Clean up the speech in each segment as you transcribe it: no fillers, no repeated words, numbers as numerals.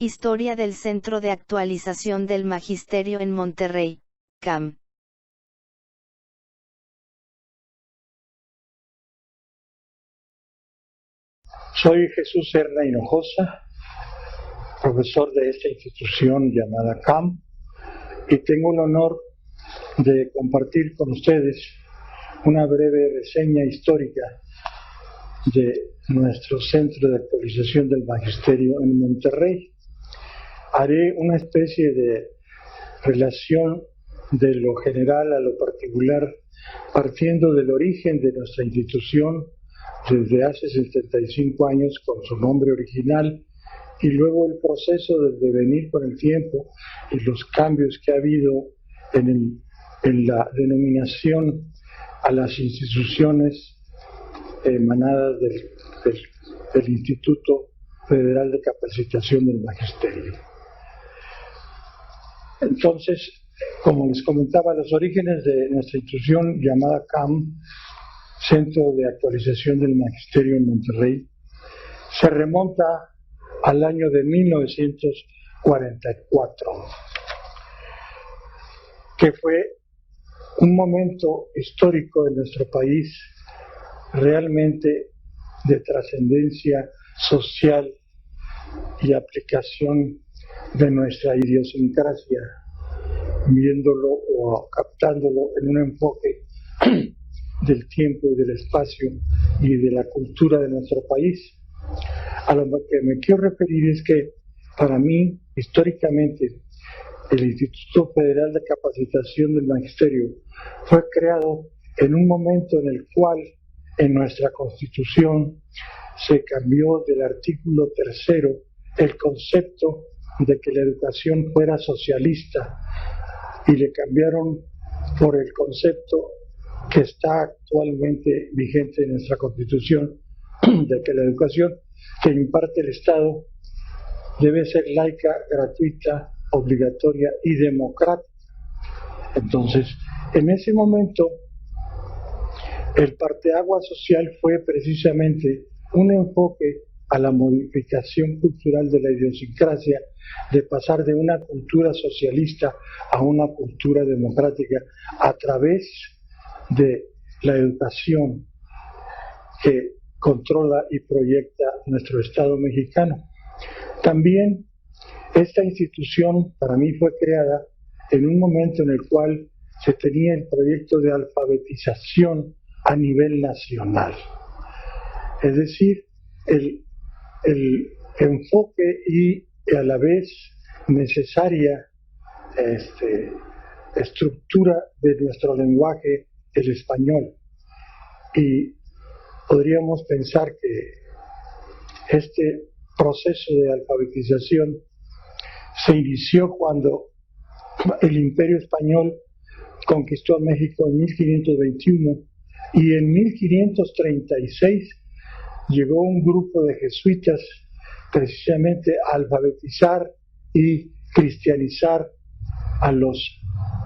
Historia del Centro de Actualización del Magisterio en Monterrey, CAM. Soy Jesús Serna Hinojosa, profesor de esta institución llamada CAM, y tengo el honor de compartir con ustedes una breve reseña histórica de nuestro Centro de Actualización del Magisterio en Monterrey. Haré una especie de relación de lo general a lo particular, partiendo del origen de nuestra institución desde hace 75 años con su nombre original, y luego el proceso del devenir con el tiempo y los cambios que ha habido en la denominación a las instituciones emanadas del Instituto Federal de Capacitación del Magisterio. Entonces, como les comentaba, los orígenes de nuestra institución llamada CAM, Centro de Actualización del Magisterio en Monterrey, se remonta al año de 1944, que fue un momento histórico en nuestro país realmente de trascendencia social y aplicación de nuestra idiosincrasia, viéndolo o captándolo en un enfoque del tiempo y del espacio y de la cultura de nuestro país. A lo que me quiero referir es que para mí, históricamente, el Instituto Federal de Capacitación del Magisterio fue creado en un momento en el cual en nuestra Constitución se cambió del artículo 3 el concepto de que la educación fuera socialista y le cambiaron por el concepto que está actualmente vigente en nuestra Constitución, de que la educación que imparte el Estado debe ser laica, gratuita, obligatoria y democrática. Entonces, en ese momento, el parteaguas social fue precisamente un enfoque a la modificación cultural de la idiosincrasia, de pasar de una cultura socialista a una cultura democrática a través de la educación que controla y proyecta nuestro Estado mexicano. También esta institución para mí fue creada en un momento en el cual se tenía el proyecto de alfabetización a nivel nacional. Es decir, el enfoque y a la vez necesaria estructura de nuestro lenguaje, el español. Y podríamos pensar que este proceso de alfabetización se inició cuando el Imperio Español conquistó a México en 1521 y en 1536 llegó un grupo de jesuitas precisamente a alfabetizar y cristianizar a los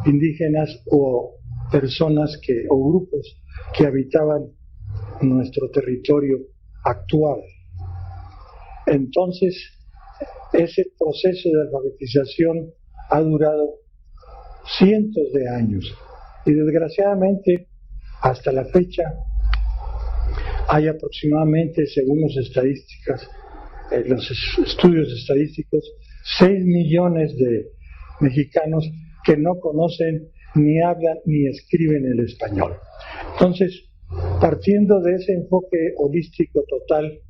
indígenas o personas o grupos que habitaban nuestro territorio actual. Entonces, ese proceso de alfabetización ha durado cientos de años y desgraciadamente hasta la fecha hay aproximadamente, según las estadísticas, los estudios estadísticos, 6 millones de mexicanos que no conocen, ni hablan, ni escriben el español. Entonces, partiendo de ese enfoque holístico total,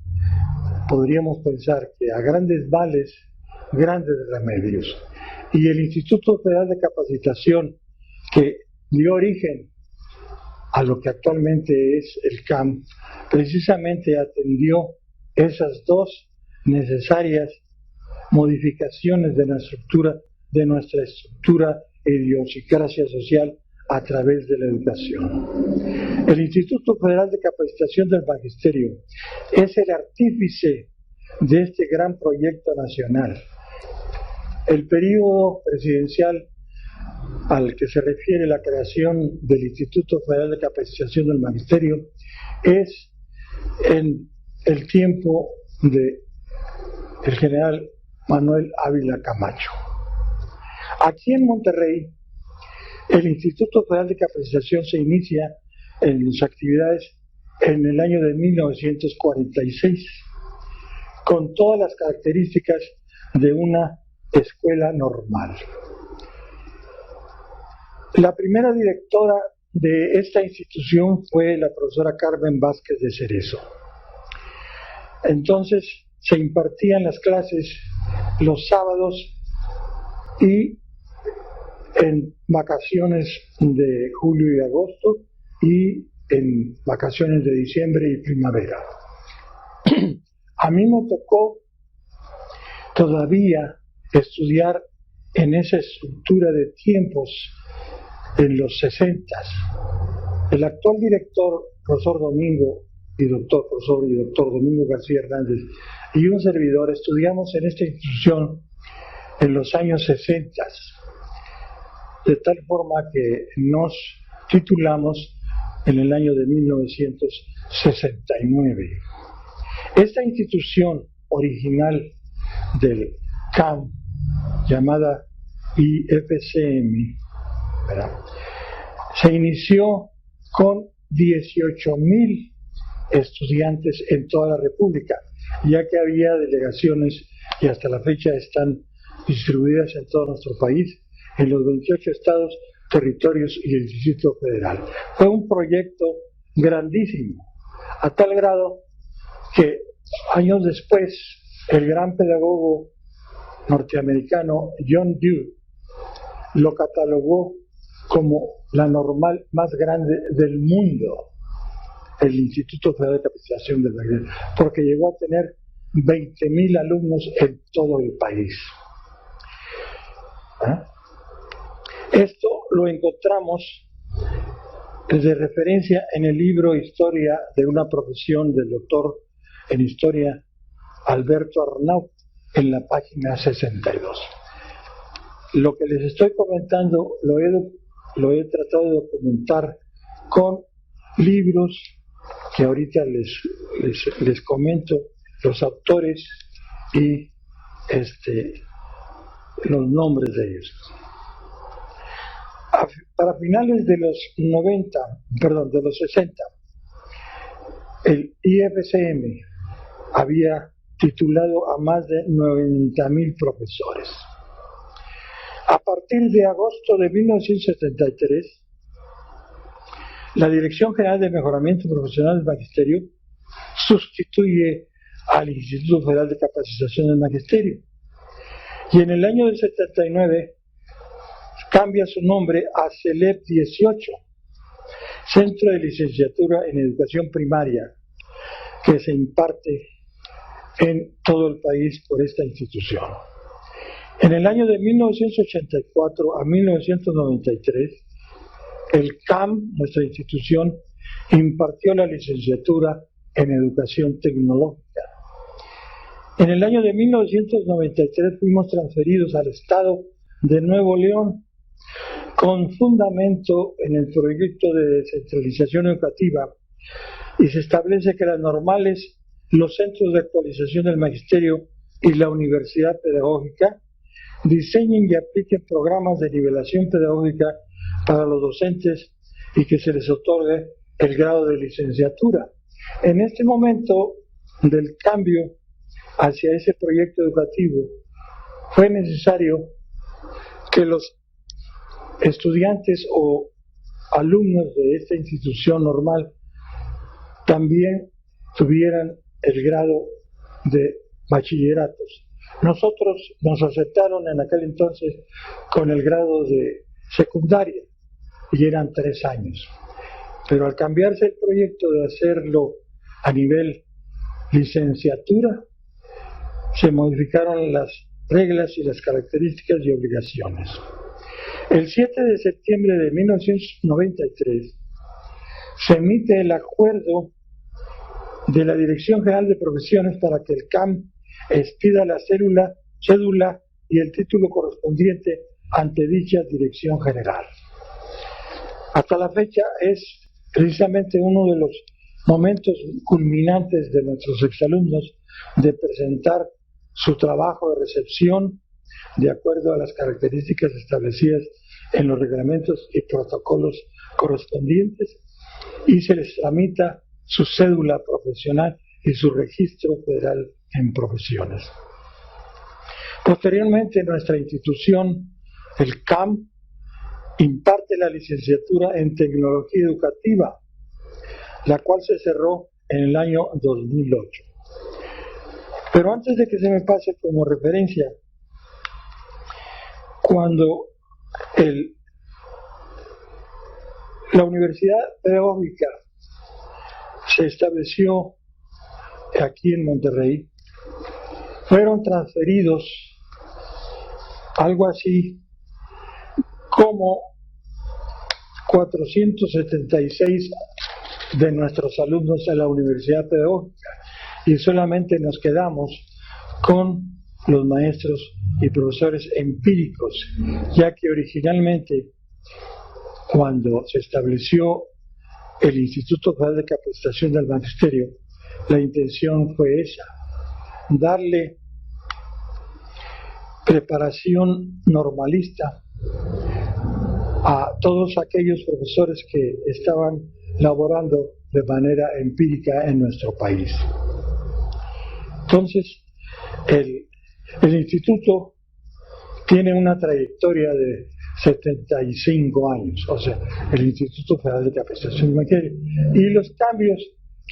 podríamos pensar que a grandes males, grandes remedios. Y el Instituto Federal de Capacitación, que dio origen a lo que actualmente es el CAM, precisamente atendió esas dos necesarias modificaciones de nuestra estructura e idiosincrasia social a través de la educación. El Instituto Federal de Capacitación del Magisterio es el artífice de este gran proyecto nacional. El periodo presidencial al que se refiere la creación del Instituto Federal de Capacitación del Magisterio es en el tiempo del general Manuel Ávila Camacho. Aquí en Monterrey, el Instituto Federal de Capacitación se inicia en sus actividades en el año de 1946, con todas las características de una escuela normal. La primera directora de esta institución fue la profesora Carmen Vázquez de Cerezo. Entonces se impartían las clases los sábados y en vacaciones de julio y agosto y en vacaciones de diciembre y primavera. A mí me tocó todavía estudiar en esa estructura de tiempos en los 60s. El actual director, profesor doctor Domingo García Hernández, y un servidor estudiamos en esta institución en los años 60s, de tal forma que nos titulamos en el año de 1969. Esta institución original del CAM, llamada IFCM, ¿verdad?, se inició con 18,000 estudiantes en toda la República, ya que había delegaciones y hasta la fecha están distribuidas en todo nuestro país, en los 28 estados, territorios y el Distrito Federal. Fue un proyecto grandísimo, a tal grado que años después el gran pedagogo norteamericano John Dewey lo catalogó como la normal más grande del mundo, el Instituto Federal de Capacitación del Magisterio, porque llegó a tener 20,000 alumnos en todo el país. Esto lo encontramos de referencia en el libro Historia de una profesión del doctor en Historia Alberto Arnaut, en la página 62. Lo que les estoy comentando lo he tratado de documentar con libros que ahorita les comento los autores y los nombres de ellos. Para finales de los 60, el IFCM había titulado a más de 90,000 profesores. A partir de agosto de 1973, la Dirección General de Mejoramiento Profesional del Magisterio sustituye al Instituto Federal de Capacitación del Magisterio. Y en el año del 79 cambia su nombre a CELEP 18, Centro de Licenciatura en Educación Primaria, que se imparte en todo el país por esta institución. En el año de 1984 a 1993, el CAM, nuestra institución, impartió la licenciatura en Educación Tecnológica. En el año de 1993 fuimos transferidos al Estado de Nuevo León, con fundamento en el proyecto de descentralización educativa, y se establece que las normales, los centros de actualización del magisterio y la universidad pedagógica diseñen y apliquen programas de nivelación pedagógica para los docentes y que se les otorgue el grado de licenciatura. En este momento del cambio hacia ese proyecto educativo, fue necesario que los estudiantes o alumnos de esta institución normal también tuvieran el grado de bachilleratos. Nosotros nos aceptaron en aquel entonces con el grado de secundaria y eran 3 años. Pero al cambiarse el proyecto de hacerlo a nivel licenciatura, se modificaron las reglas y las características y obligaciones. El 7 de septiembre de 1993 se emite el acuerdo de la Dirección General de Profesiones para que el CAM expida la cédula y el título correspondiente ante dicha Dirección General. Hasta la fecha es precisamente uno de los momentos culminantes de nuestros exalumnos de presentar su trabajo de recepción de acuerdo a las características establecidas en los reglamentos y protocolos correspondientes y se les tramita su cédula profesional y su registro federal en profesiones. Posteriormente, nuestra institución, el CAM, imparte la licenciatura en Tecnología Educativa, la cual se cerró en el año 2008. Pero antes de que se me pase como referencia, cuando la Universidad Pedagógica se estableció aquí en Monterrey, fueron transferidos algo así como 476 de nuestros alumnos a la Universidad Pedagógica y solamente nos quedamos con los maestros y profesores empíricos, ya que originalmente cuando se estableció el Instituto Federal de Capacitación del Magisterio, la intención fue esa, darle preparación normalista a todos aquellos profesores que estaban laborando de manera empírica en nuestro país. Entonces, el instituto tiene una trayectoria de 75 años, o sea, el Instituto Federal de Capacitación del Magisterio, y los cambios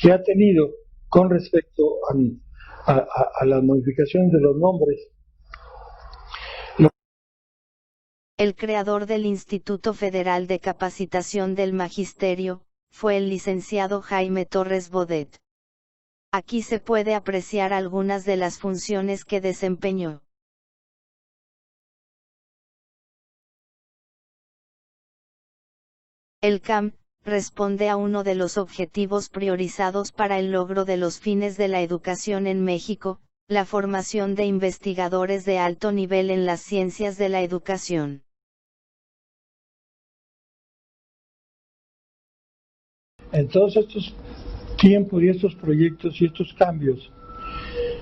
que ha tenido con respecto a las modificaciones de los nombres. El creador del Instituto Federal de Capacitación del Magisterio fue el licenciado Jaime Torres Bodet. Aquí se puede apreciar algunas de las funciones que desempeñó. El CAM responde a uno de los objetivos priorizados para el logro de los fines de la educación en México, la formación de investigadores de alto nivel en las ciencias de la educación. En todos estos tiempos y estos proyectos y estos cambios,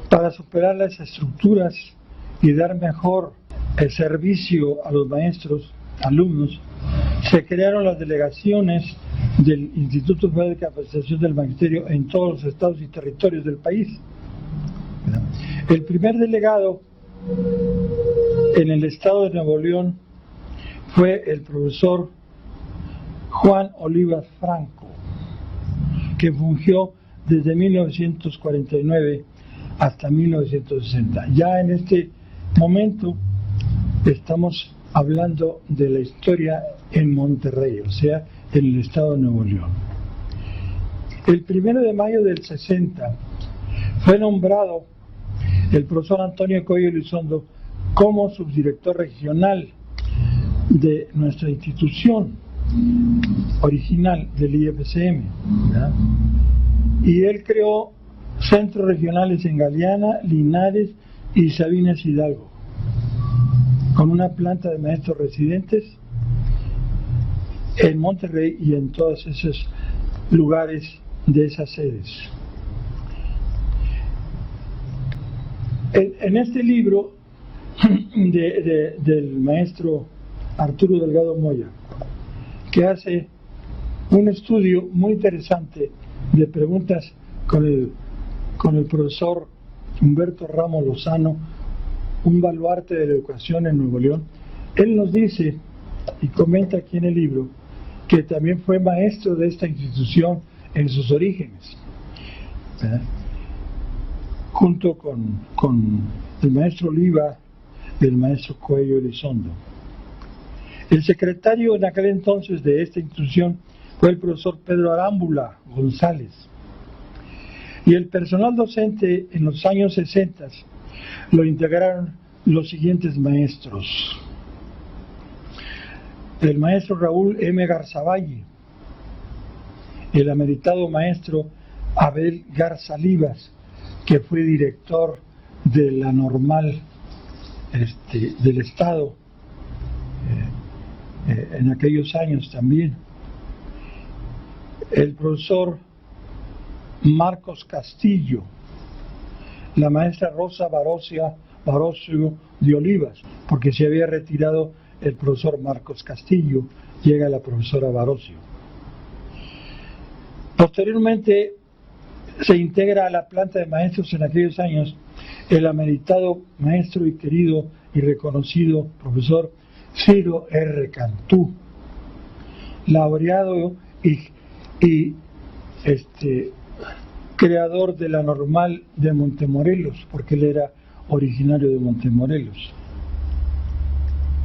para superar las estructuras y dar mejor el servicio a los maestros, alumnos, se crearon las delegaciones del Instituto Federal de Capacitación del Magisterio en todos los estados y territorios del país. El primer delegado en el estado de Nuevo León fue el profesor Juan Olivas Franco, que fungió desde 1949 hasta 1960. Ya en este momento estamos hablando de la historia en Monterrey, o sea, en el estado de Nuevo León. El 1 de mayo del 60 fue nombrado el profesor Antonio Coello Elizondo como subdirector regional de nuestra institución original del IFCM, ¿verdad? Y él creó centros regionales en Galeana, Linares y Sabinas Hidalgo, con una planta de maestros residentes en Monterrey y en todos esos lugares de esas sedes. En este libro del maestro Arturo Delgado Moya, que hace un estudio muy interesante de preguntas con el profesor Humberto Ramos Lozano, un baluarte de la educación en Nuevo León, él nos dice y comenta aquí en el libro que también fue maestro de esta institución en sus orígenes, ¿verdad? Junto con el maestro Oliva y el maestro Coello Elizondo. El secretario en aquel entonces de esta institución fue el profesor Pedro Arámbula González. Y el personal docente en los años 60 lo integraron los siguientes maestros: el maestro Raúl M. Garzavalle, el ameritado maestro Abel Garza Livas, que fue director de la normal del Estado en aquellos años también, el profesor Marcos Castillo, la maestra Rosa Barocio de Olivas, porque se había retirado el profesor Marcos Castillo, llega la profesora Barocio. Posteriormente se integra a la planta de maestros en aquellos años el ameritado maestro y querido y reconocido profesor Ciro R. Cantú, laureado y creador de la normal de Montemorelos, porque él era originario de Montemorelos.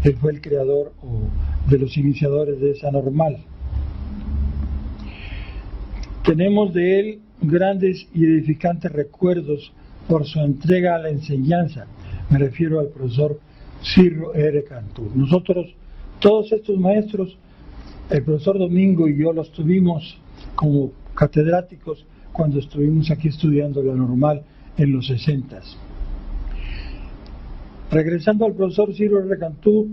Él fue el creador de los iniciadores de esa normal. Tenemos de él grandes y edificantes recuerdos por su entrega a la enseñanza. Me refiero al profesor Ciro R. Cantú. Nosotros, todos estos maestros, el profesor Domingo y yo los tuvimos como catedráticos cuando estuvimos aquí estudiando la normal en los 60s. Regresando al profesor Ciro R. Cantú,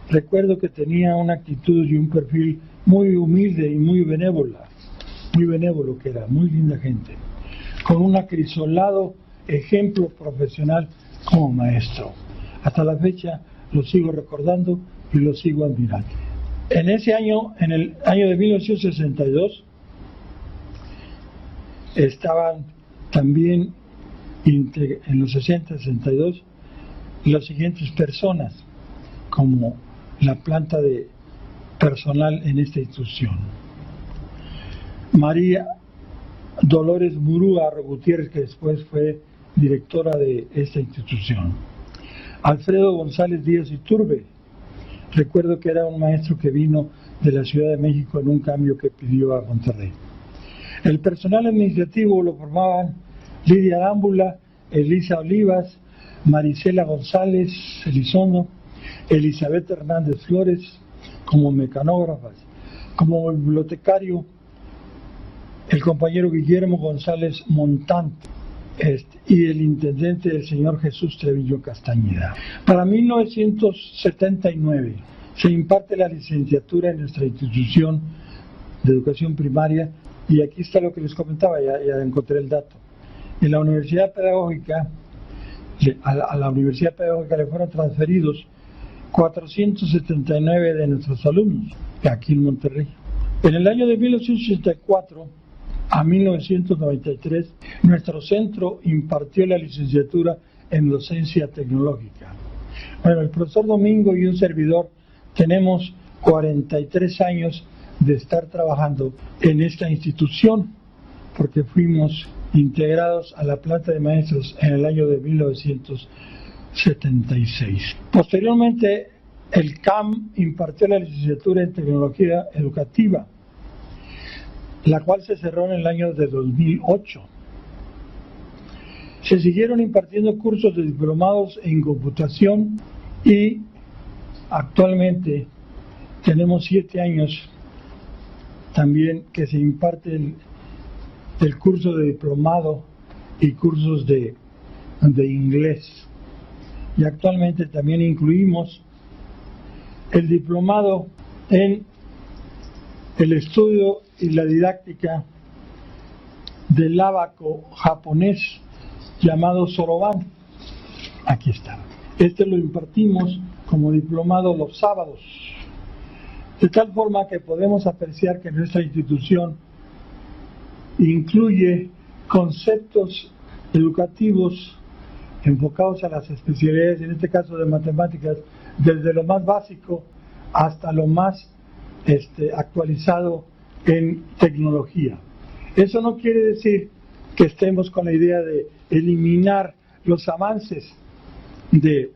recuerdo que tenía una actitud y un perfil muy humilde y muy benévolo que era, muy linda gente, con un acrisolado ejemplo profesional como maestro. Hasta la fecha lo sigo recordando y lo sigo admirando. En ese año, en el año de 1962, estaban también en los 60-62 las siguientes personas como la planta de personal en esta institución: María Dolores Murúa Gutiérrez, que después fue directora de esta institución; Alfredo González Díaz Iturbe, recuerdo que era un maestro que vino de la Ciudad de México en un cambio que pidió a Monterrey. El personal administrativo lo formaban Lidia Arámbula, Elisa Olivas, Marisela González Elizondo, Elizabeth Hernández Flores como mecanógrafas. Como bibliotecario, el compañero Guillermo González Montante y el intendente el señor Jesús Treviño Castañeda. Para 1979 se imparte la licenciatura en nuestra institución de educación primaria, y aquí está lo que les comentaba, ya encontré el dato. En la Universidad Pedagógica, a la Universidad Pedagógica le fueron transferidos 479 de nuestros alumnos, aquí en Monterrey. En el año de 1984 a 1993, nuestro centro impartió la licenciatura en docencia tecnológica. Bueno, el profesor Domingo y un servidor tenemos 43 años de estar trabajando en esta institución, porque fuimos integrados a la planta de maestros en el año de 1976. Posteriormente, el CAM impartió la licenciatura en tecnología educativa, la cual se cerró en el año de 2008. Se siguieron impartiendo cursos de diplomados en computación y actualmente tenemos 7 años también que se imparte el curso de diplomado y cursos de inglés. Y actualmente también incluimos el diplomado en el estudio y la didáctica del ábaco japonés llamado Soroban. Aquí está. Este lo impartimos como diplomado los sábados, de tal forma que podemos apreciar que nuestra institución incluye conceptos educativos enfocados a las especialidades, en este caso de matemáticas, desde lo más básico hasta lo más actualizado en tecnología. Eso no quiere decir que estemos con la idea de eliminar los avances de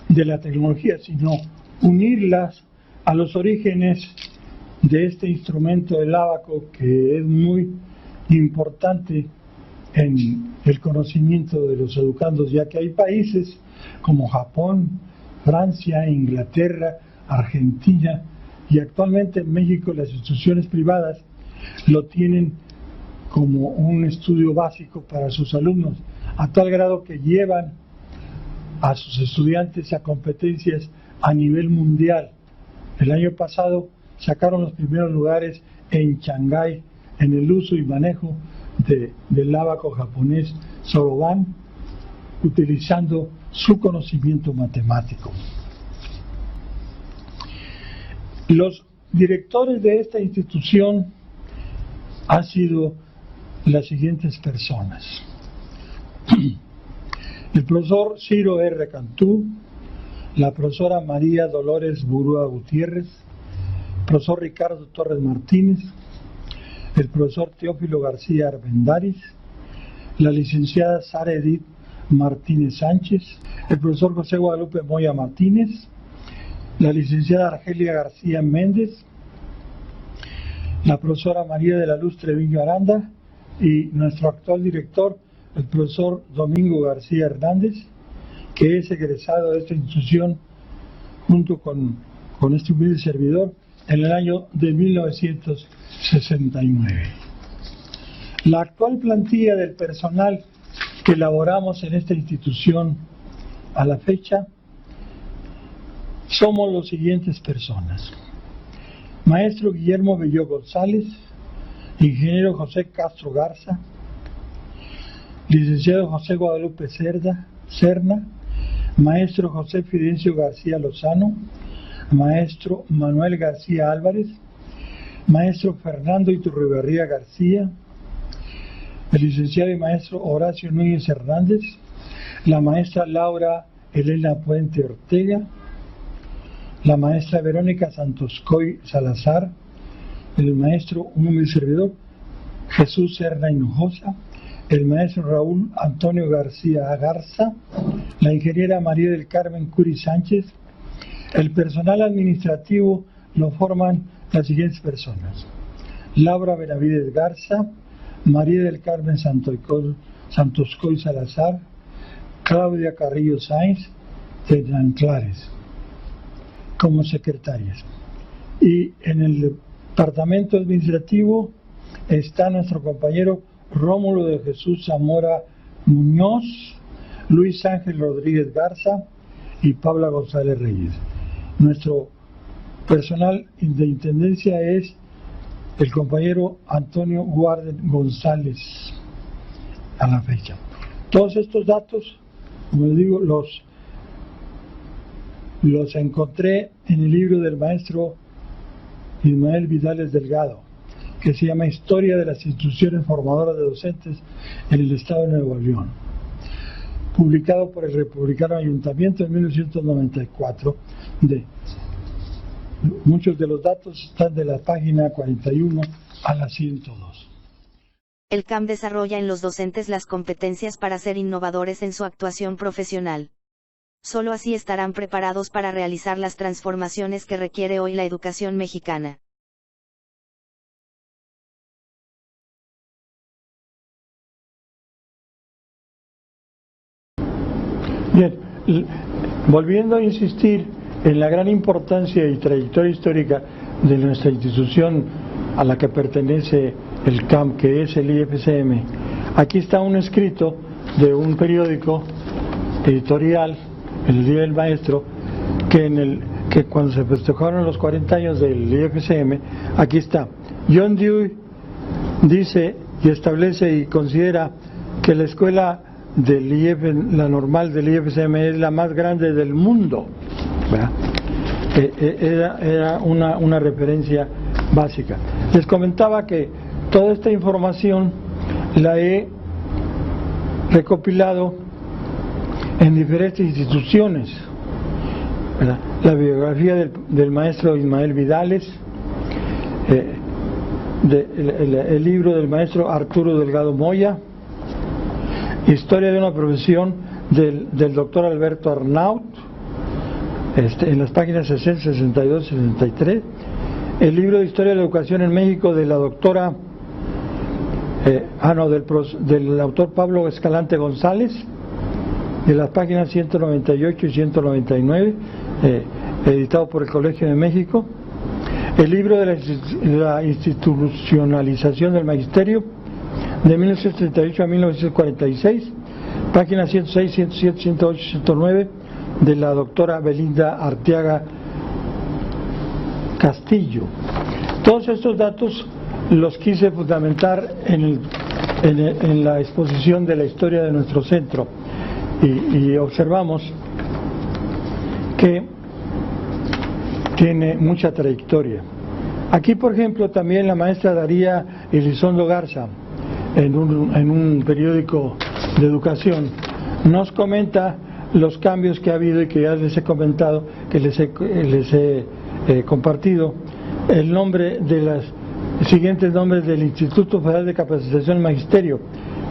la tecnología, sino unirlas a los orígenes de este instrumento del ábaco, que es muy importante en el conocimiento de los educandos, ya que hay países como Japón, Francia, Inglaterra, Argentina y actualmente en México las instituciones privadas lo tienen como un estudio básico para sus alumnos, a tal grado que llevan a sus estudiantes a competencias a nivel mundial. El año pasado sacaron los primeros lugares en Shanghái en el uso y manejo del ábaco japonés Soroban, utilizando su conocimiento matemático. Los directores de esta institución han sido las siguientes personas: el profesor Ciro R. Cantú, la profesora María Dolores Burúa Gutiérrez, el profesor Ricardo Torres Martínez, el profesor Teófilo García Arbendáriz, la licenciada Sara Edith Martínez Sánchez, el profesor José Guadalupe Moya Martínez, la licenciada Argelia García Méndez, la profesora María de la Luz Treviño Aranda y nuestro actual director, el profesor Domingo García Hernández, que es egresado de esta institución junto con este humilde servidor en el año de 1969. La actual plantilla del personal que elaboramos en esta institución a la fecha somos los siguientes personas: maestro Guillermo Belló González, ingeniero José Castro Garza, licenciado José Guadalupe Serna, maestro José Fidencio García Lozano, maestro Manuel García Álvarez, maestro Fernando Iturribarría García, el licenciado y maestro Horacio Núñez Hernández, la maestra Laura Elena Puente Ortega, la maestra Verónica Santoscoy Salazar, el maestro, un humilde servidor, Jesús Serna Hinojosa, el maestro Raúl Antonio García Garza, la ingeniera María del Carmen Curi Sánchez. El personal administrativo lo forman las siguientes personas: Laura Benavides Garza, María del Carmen Santoscoy Salazar, Claudia Carrillo Sáenz de Nanclares como secretarias. Y en el departamento administrativo está nuestro compañero Rómulo de Jesús Zamora Muñoz, Luis Ángel Rodríguez Garza y Paula González Reyes. Nuestro personal de intendencia es el compañero Antonio Guarden González a la fecha. Todos estos datos, como les digo, los encontré en el libro del maestro Ismael Vidales Delgado, que se llama Historia de las instituciones formadoras de docentes en el Estado de Nuevo León, publicado por el Republicano Ayuntamiento en 1994. Muchos de los datos están de la página 41 a la 102. El CAM desarrolla en los docentes las competencias para ser innovadores en su actuación profesional. Solo así estarán preparados para realizar las transformaciones que requiere hoy la educación mexicana. Bien, volviendo a insistir en la gran importancia y trayectoria histórica de nuestra institución a la que pertenece el CAM, que es el IFCM, aquí está un escrito de un periódico editorial, el Día del Maestro, que cuando se festejaron los 40 años del IFCM, aquí está: John Dewey dice y establece y considera que la escuela la normal del IFCM es la más grande del mundo, ¿verdad? Era una referencia básica. Les comentaba que toda esta información la he recopilado en diferentes instituciones, ¿verdad? La biografía del maestro Ismael Vidales, el libro del maestro Arturo Delgado Moya, Historia de una profesión del doctor Alberto Arnaut, en las páginas 60, 62, 63, el libro de Historia de la Educación en México de la doctora del autor Pablo Escalante González, de las páginas 198 y 199, editado por el Colegio de México, el libro de la institucionalización del magisterio de 1938 a 1946, páginas 106, 107, 108, 109, de la doctora Belinda Arteaga Castillo. Todos estos datos los quise fundamentar en en la exposición de la historia de nuestro centro y observamos que tiene mucha trayectoria. Aquí, por ejemplo, también la maestra Daría Elizondo Garza, en un periódico de educación, nos comenta los cambios que ha habido y que ya les he comentado, que les he compartido, el nombre de los siguientes nombres del Instituto Federal de Capacitación del Magisterio.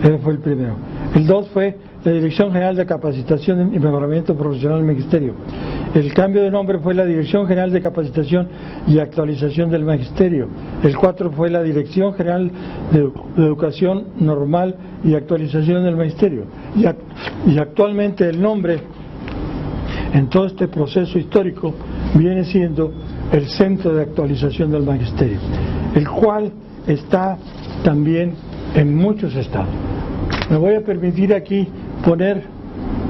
Ese fue el primero. El 2 fue la Dirección General de Capacitación y Mejoramiento Profesional del Magisterio. El cambio de nombre fue la Dirección General de Capacitación y Actualización del Magisterio. El 4 fue la Dirección General de Educación Normal y Actualización del Magisterio. Y actualmente el nombre, en todo este proceso histórico, viene siendo el Centro de Actualización del Magisterio, el cual está también en muchos estados. Me voy a permitir aquí poner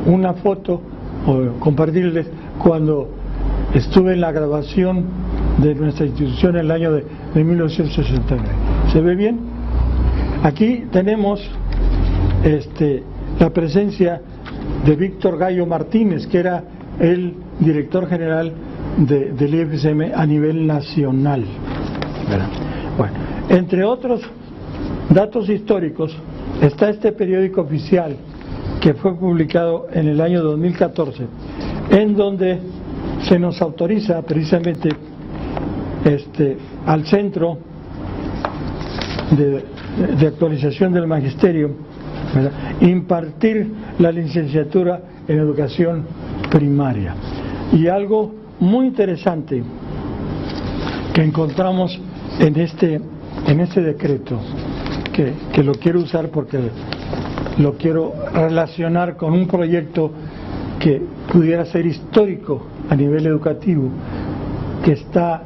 una foto o compartirles cuando estuve en la graduación de nuestra institución en el año de 1969. ¿Se ve bien? Aquí tenemos la presencia de Víctor Gallo Martínez, que era el director general del IFSM a nivel nacional. Bueno, entre otros datos históricos está este periódico oficial que fue publicado en el año 2014, en donde se nos autoriza precisamente al Centro de Actualización del Magisterio, ¿verdad?, impartir la licenciatura en Educación Primaria. Y algo muy interesante que encontramos en este decreto, que lo quiero usar porque lo quiero relacionar con un proyecto que pudiera ser histórico a nivel educativo, que está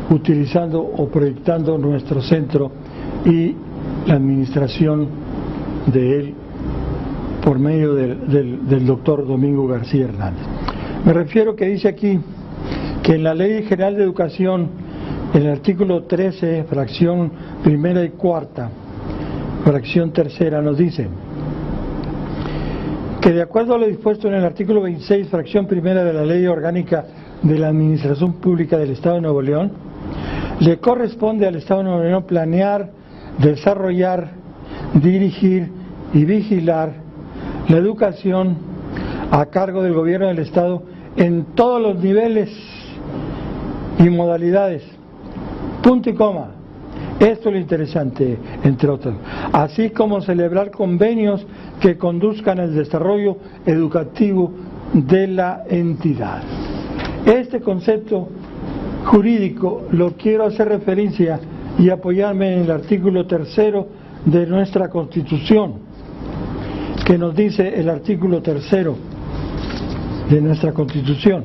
utilizando o proyectando nuestro centro y la administración de él por medio del doctor Domingo García Hernández. Me refiero que dice aquí que en la Ley General de Educación, en el artículo 13, fracción primera y cuarta, fracción tercera, nos dice que de acuerdo a lo dispuesto en el artículo 26, fracción primera de la Ley Orgánica de la Administración Pública del Estado de Nuevo León, le corresponde al Estado de Nuevo León planear, desarrollar, dirigir y vigilar la educación a cargo del gobierno del Estado en todos los niveles y modalidades. Punto y coma. Esto es lo interesante, entre otros. Así como celebrar convenios que conduzcan al desarrollo educativo de la entidad. Este concepto jurídico lo quiero hacer referencia y apoyarme en el artículo 3 de nuestra Constitución, que nos dice el artículo 3 de nuestra Constitución,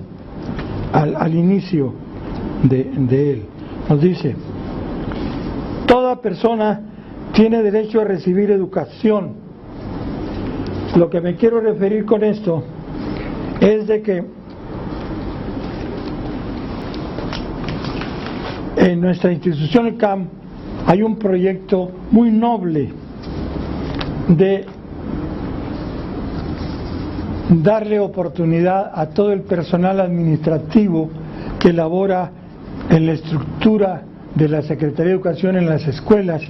al inicio de él. Nos dice: toda persona tiene derecho a recibir educación. Lo que me quiero referir con esto es de que en nuestra institución, el CAM, hay un proyecto muy noble de darle oportunidad a todo el personal administrativo que labora en la estructura de la Secretaría de Educación en las escuelas,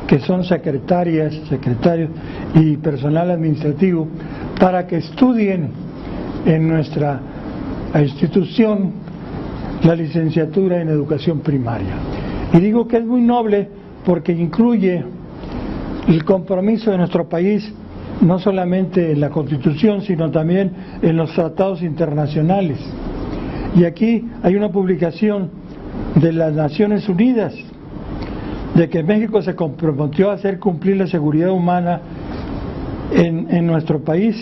que son secretarias, secretarios y personal administrativo, para que estudien en nuestra institución la licenciatura en Educación Primaria. Y digo que es muy noble porque incluye el compromiso de nuestro país, no solamente en la Constitución, sino también en los tratados internacionales. Y aquí hay una publicación de las Naciones Unidas de que México se comprometió a hacer cumplir la seguridad humana en nuestro país,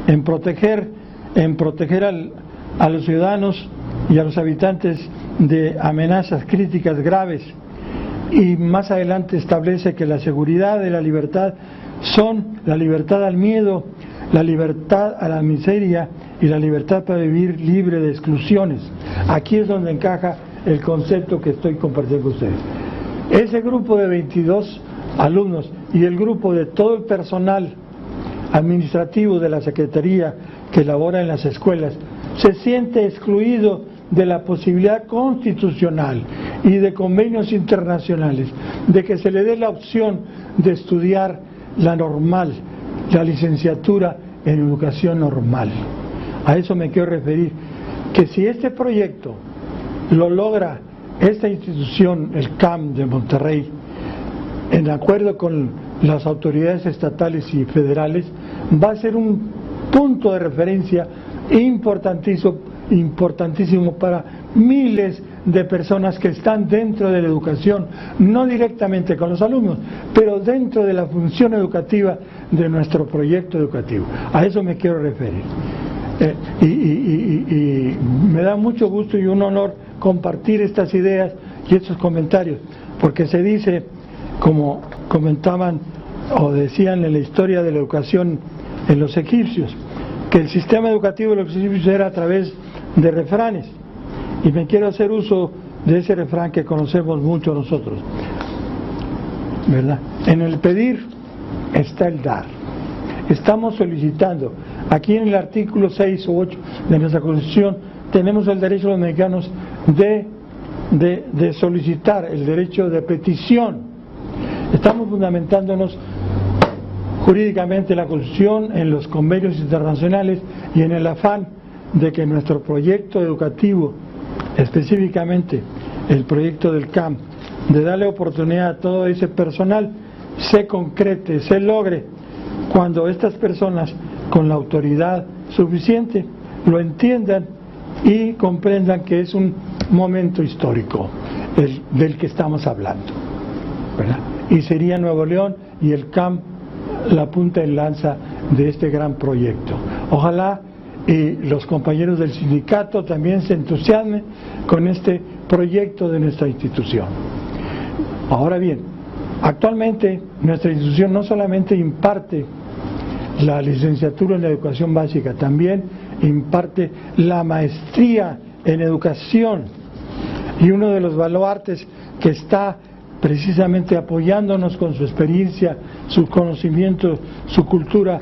en proteger a los ciudadanos y a los habitantes de amenazas críticas graves. Y más adelante establece que la seguridad y la libertad son la libertad al miedo, la libertad a la miseria y la libertad para vivir libre de exclusiones. Aquí es donde encaja el concepto que estoy compartiendo con ustedes. Ese grupo de 22 alumnos y el grupo de todo el personal administrativo de la Secretaría que labora en las escuelas se siente excluido de la posibilidad constitucional y de convenios internacionales de que se le dé la opción de estudiar la normal, la licenciatura en educación normal. A eso me quiero referir, que si este proyecto lo logra esta institución, el CAM de Monterrey, en acuerdo con las autoridades estatales y federales, va a ser un punto de referencia importantísimo para miles de personas que están dentro de la educación, no directamente con los alumnos, pero dentro de la función educativa de nuestro proyecto educativo. A eso me quiero referir. Y me da mucho gusto y un honor compartir estas ideas y estos comentarios, porque se dice, como comentaban o decían en la historia de la educación en los egipcios, que el sistema educativo de los egipcios era a través de refranes, y me quiero hacer uso de ese refrán que conocemos mucho nosotros, ¿verdad? En el pedir está el dar. Estamos solicitando, aquí en el artículo 6 o 8 de nuestra Constitución, tenemos el derecho de los mexicanos de solicitar, el derecho de petición. Estamos fundamentándonos jurídicamente en la Constitución, en los convenios internacionales y en el afán de que nuestro proyecto educativo, específicamente el proyecto del CAM, de darle oportunidad a todo ese personal, se concrete, se logre, cuando estas personas con la autoridad suficiente lo entiendan y comprendan que es un momento histórico del que estamos hablando, ¿verdad? Y sería Nuevo León y el CAM la punta en lanza de este gran proyecto. Ojalá y los compañeros del sindicato también se entusiasmen con este proyecto de nuestra institución. Ahora bien, actualmente nuestra institución no solamente imparte la licenciatura en educación básica, también imparte la maestría en educación, y uno de los baluartes que está precisamente apoyándonos con su experiencia, su conocimiento, su cultura,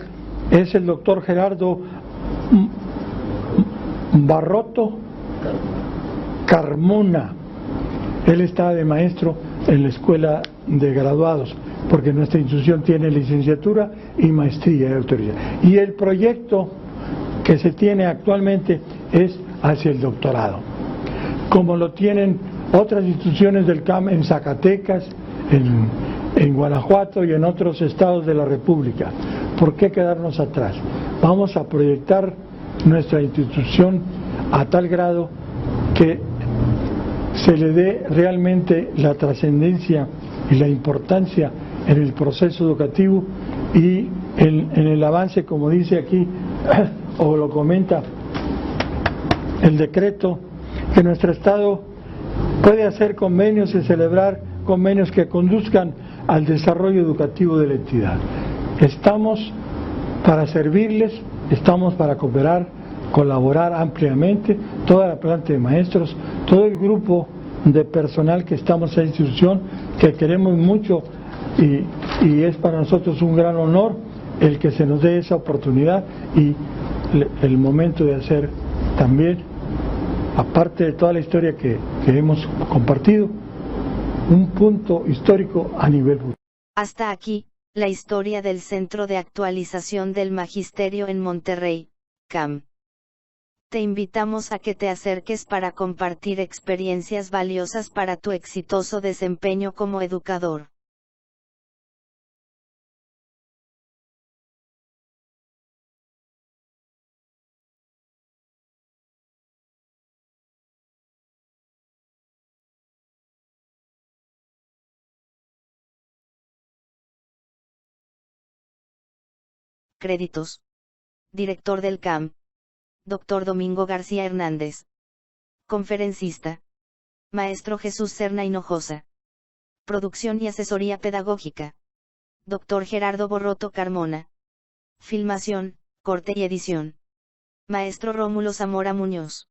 es el doctor Gerardo Barroto Carmona. Él está de maestro en la escuela de graduados, porque nuestra institución tiene licenciatura y maestría de autoridad. Y el proyecto que se tiene actualmente es hacia el doctorado, como lo tienen otras instituciones del CAM en Zacatecas, en Guanajuato y en otros estados de la República. ¿Por qué quedarnos atrás? Vamos a proyectar nuestra institución a tal grado que se le dé realmente la trascendencia y la importancia en el proceso educativo y en el avance, como dice aquí, o lo comenta el decreto, que nuestro Estado puede hacer convenios y celebrar convenios que conduzcan al desarrollo educativo de la entidad. Estamos para servirles, estamos para cooperar, colaborar ampliamente, toda la planta de maestros, todo el grupo de personal que estamos en la institución, que queremos mucho, y es para nosotros un gran honor el que se nos dé esa oportunidad y el momento de hacer también, aparte de toda la historia que hemos compartido, un punto histórico a nivel mundial. Hasta aquí, la historia del Centro de Actualización del Magisterio en Monterrey, CAM. Te invitamos a que te acerques para compartir experiencias valiosas para tu exitoso desempeño como educador. Créditos. Director del CAM. Dr. Domingo García Hernández. Conferencista. Maestro Jesús Serna Hinojosa. Producción y asesoría pedagógica. Dr. Gerardo Barroto Carmona. Filmación, corte y edición. Maestro Rómulo Zamora Muñoz.